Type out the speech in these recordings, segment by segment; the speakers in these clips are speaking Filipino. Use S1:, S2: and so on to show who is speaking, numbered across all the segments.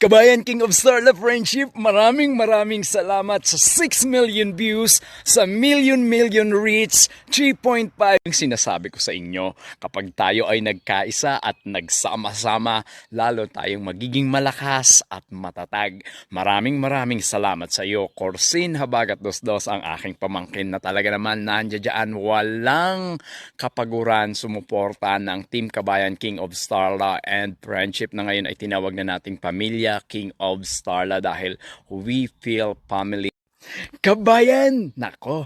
S1: Kabayan King of Starla Friendship, maraming salamat sa 6 million views, sa million reach, 3.5 yung sinasabi ko sa inyo. Kapag tayo ay nagkaisa at nagsama-sama, lalo tayong magiging malakas at matatag. Maraming salamat sa iyo, Corsin Habagat Dos ang aking pamangkin na talaga naman nandiyan, walang kapaguran sumuporta ng Team Kabayan King of Starla and Friendship na ngayon ay tinawag na nating Pamilya King of Starla dahil we feel family. Kabayan! Nako,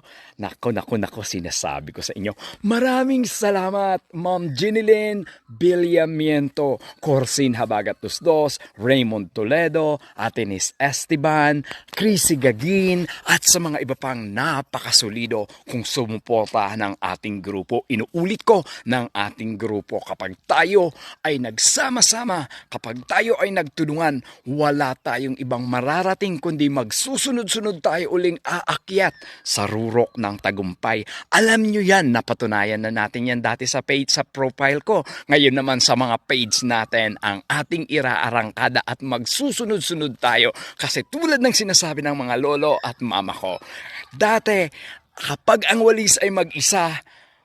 S1: sinasabi ko sa inyo. Maraming salamat, Ma'am Jinilyn Villamiento, Corsin Habagat Dos, Raymond Toledo, Atenis Esteban, Chrissy Gagin, at sa mga iba pang napakasulido kung sumuporta ng ating grupo. Inuulit ko, ng ating grupo. Kapag tayo ay nagsama-sama, kapag tayo ay nagtulungan, wala tayong ibang mararating kundi magsusunod-sunod tayo uling aakyat sa rurok ng tagumpay. Alam nyo yan, napatunayan na natin yan dati sa page, sa profile ko. Ngayon naman sa mga page natin, ang ating iraarangkada at magsusunod-sunod tayo. Kasi tulad ng sinasabi ng mga lolo at mama ko, dati, kapag ang walis ay mag-isa,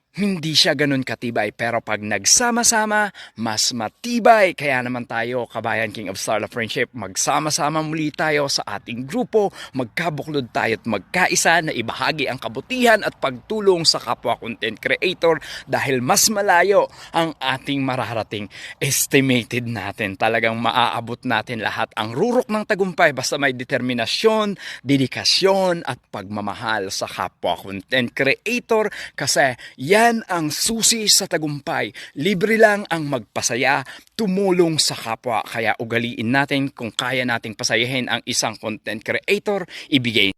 S1: hindi siya ganun katibay, pero pag nagsama-sama, mas matibay. Kaya naman tayo, Kabayan King of Starla Friendship, magsama-sama muli tayo sa ating grupo, magkabuklod tayo at magkaisa na ibahagi ang kabutihan at pagtulong sa kapwa content creator dahil mas malayo ang ating mararating. Estimated natin, talagang maaabot natin lahat ang rurok ng tagumpay basta may determinasyon, dedikasyon at pagmamahal sa kapwa content creator kasi yan ang susi sa tagumpay. Libre lang ang magpasaya, tumulong sa kapwa. Kaya ugaliin natin kung kaya nating pasayahin ang isang content creator, ibigay